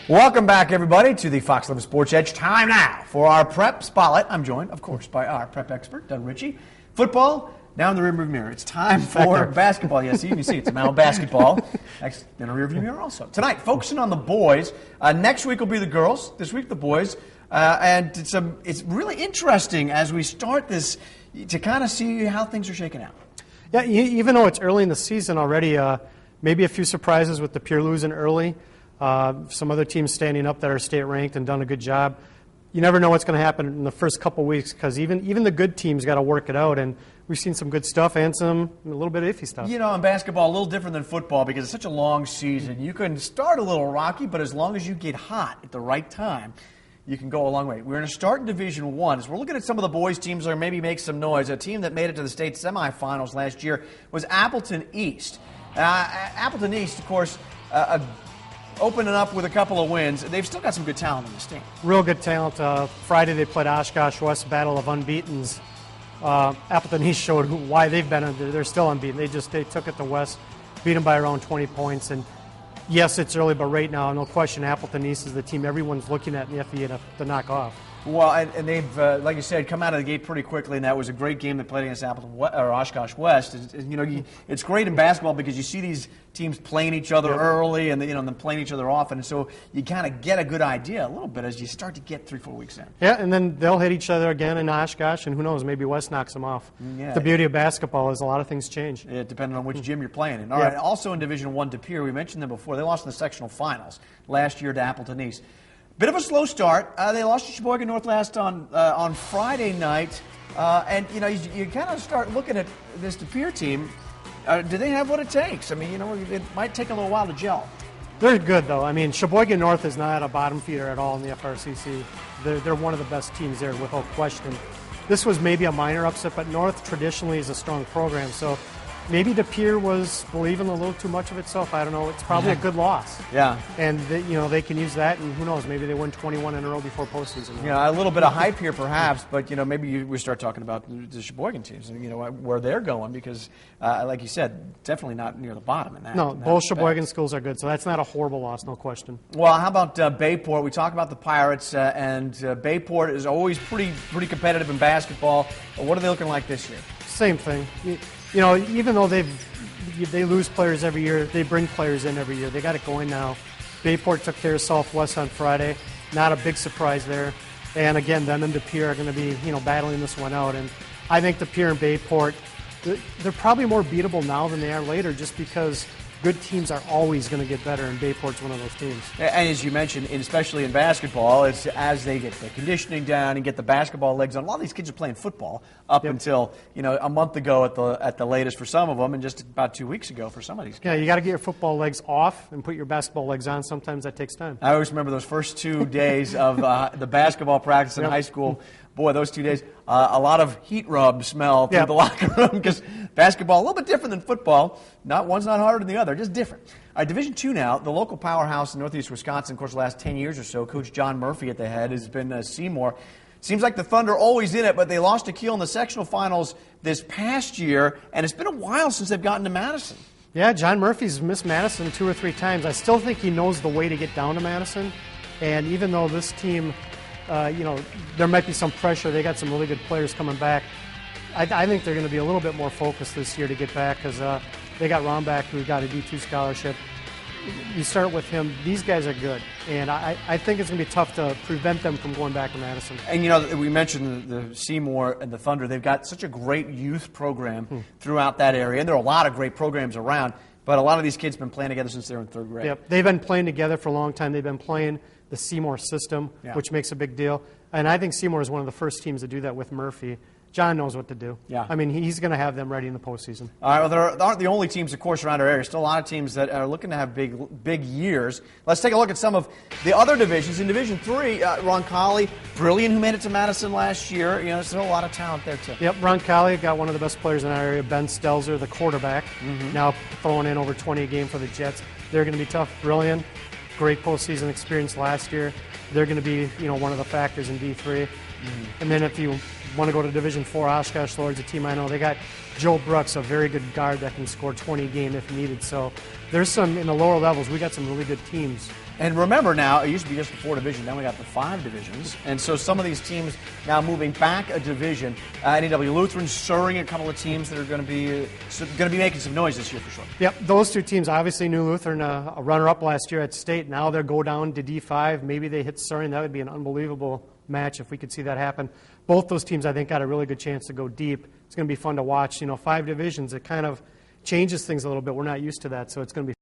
Welcome back, everybody, to the Fox 11 Sports Edge. Time now for our prep spotlight. I'm joined, of course, by our prep expert, Doug Ritchie. Football, now in the rearview mirror. It's time for basketball. Yes, you can see it's now basketball. Next, in the rearview mirror also. Tonight, focusing on the boys. Next week will be the girls. This week, the boys. And it's really interesting as we start this to kind of see how things are shaking out. Yeah, even though it's early in the season already, maybe a few surprises with the Pier losing early. Some other teams standing up that are state ranked and done a good job. You never know what's going to happen in the first couple weeks because even the good teams got to work it out. And we've seen some good stuff and a little bit of iffy stuff. You know, in basketball, a little different than football because it's such a long season. You can start a little rocky, but as long as you get hot at the right time, you can go a long way. We're going to start in Division I. So we're looking at some of the boys' teams that maybe make some noise. A team that made it to the state semifinals last year was Appleton East. Appleton East, of course, opening up with a couple of wins. They've still got some good talent in this team. Real good talent. Friday they played Oshkosh West, battle of unbeatens. Appleton East showed why they've been. They're still unbeaten. They took it to West, beat them by around 20 points. And yes, it's early, but right now, no question, Appleton East is the team everyone's looking at in the FE to knock off. Well, and they've, like you said, come out of the gate pretty quickly, and that was a great game they played against Oshkosh West. It's great in basketball because you see these teams playing each other early, and them playing each other often, and so you kind of get a good idea a little bit as you start to get 3-4 weeks in. Yeah, and then they'll hit each other again in Oshkosh, and who knows, maybe West knocks them off. Yeah. The beauty of basketball is a lot of things change. Yeah, depending on which gym you're playing in. All right, also in Division I, De Pere, we mentioned them before. They lost in the sectional finals last year to Appleton East. Bit of a slow start. They lost to Sheboygan North last on Friday night, and you kind of start looking at this De Pere team. Do they have what it takes? I mean, it might take a little while to gel. They're good though. I mean, Sheboygan North is not a bottom feeder at all in the FRCC. They're one of the best teams there without question. This was maybe a minor upset, but North traditionally is a strong program, so maybe De Pere was believing a little too much of itself. I don't know. It's probably a good loss. Yeah. And they can use that, and who knows? Maybe they win 21 in a row before postseason. Yeah, a little bit of hype here, perhaps, but maybe we start talking about the Sheboygan teams and where they're going because, like you said, definitely not near the bottom in that. No, both Sheboygan schools are good, so that's not a horrible loss, no question. Well, how about Bayport? We talk about the Pirates, and Bayport is always pretty competitive in basketball. What are they looking like this year? Same thing. Even though they lose players every year, they bring players in every year. They got it going now. Bayport took care of Southwest on Friday. Not a big surprise there. And again, them and De Pere are going to be battling this one out. And I think De Pere and Bayport, they're probably more beatable now than they are later, just because good teams are always going to get better, and Bayport's one of those teams. And as you mentioned, especially in basketball, it's as they get the conditioning down and get the basketball legs on. A lot of these kids are playing football up until a month ago at the latest for some of them, and just about 2 weeks ago for some of these kids. Yeah, you got to get your football legs off and put your basketball legs on. Sometimes that takes time. I always remember those first 2 days of the basketball practice in high school. Boy, those 2 days, a lot of heat rub smell through the locker room because basketball, a little bit different than football. One's not harder than the other, just different. All right, Division II now, the local powerhouse in northeast Wisconsin, of course, the last 10 years or so. Coach John Murphy at the head has been Seymour. Seems like the Thunder always in it, but they lost to Kiel in the sectional finals this past year, and it's been a while since they've gotten to Madison. Yeah, John Murphy's missed Madison 2 or 3 times. I still think he knows the way to get down to Madison, and even though this team there might be some pressure. They got some really good players coming back. I think they're going to be a little bit more focused this year to get back because they got Romback, who got a D2 scholarship. You start with him. These guys are good, and I think it's going to be tough to prevent them from going back to Madison. And, we mentioned the Seymour and the Thunder. They've got such a great youth program throughout that area, and there are a lot of great programs around, but a lot of these kids have been playing together since they were in 3rd grade. Yep, they've been playing together for a long time. They've been playing the Seymour system, which makes a big deal. And I think Seymour is one of the first teams to do that with Murphy. John knows what to do. Yeah. I mean, he's going to have them ready in the postseason. All right, well, there aren't the only teams, of course, around our area. Still a lot of teams that are looking to have big years. Let's take a look at some of the other divisions. In Division III, Roncalli, brilliant, who made it to Madison last year. There's still a lot of talent there, too. Yep, Roncalli got one of the best players in our area, Ben Stelzer, the quarterback, now throwing in over 20 a game for the Jets. They're going to be tough. Brilliant, great postseason experience last year. They're going to be, one of the factors in D3. And then if you want to go to Division IV, Oshkosh Lord's a team I know. They got Joe Brooks, a very good guard that can score 20 a game if needed. So there's some, in the lower levels, we got some really good teams. And remember now, it used to be just the 4 divisions, now we got the 5 divisions. And so some of these teams now moving back a division. NEW Lutheran, Surrey, a couple of teams that are going to be making some noise this year for sure. Yep, those two teams, obviously New Lutheran, a runner-up last year at state. Now they'll go down to D5. Maybe they hit Surrey, and that would be an unbelievable match if we could see that happen. Both those teams, I think, got a really good chance to go deep. It's going to be fun to watch. 5 divisions, it kind of changes things a little bit. We're not used to that, so it's going to be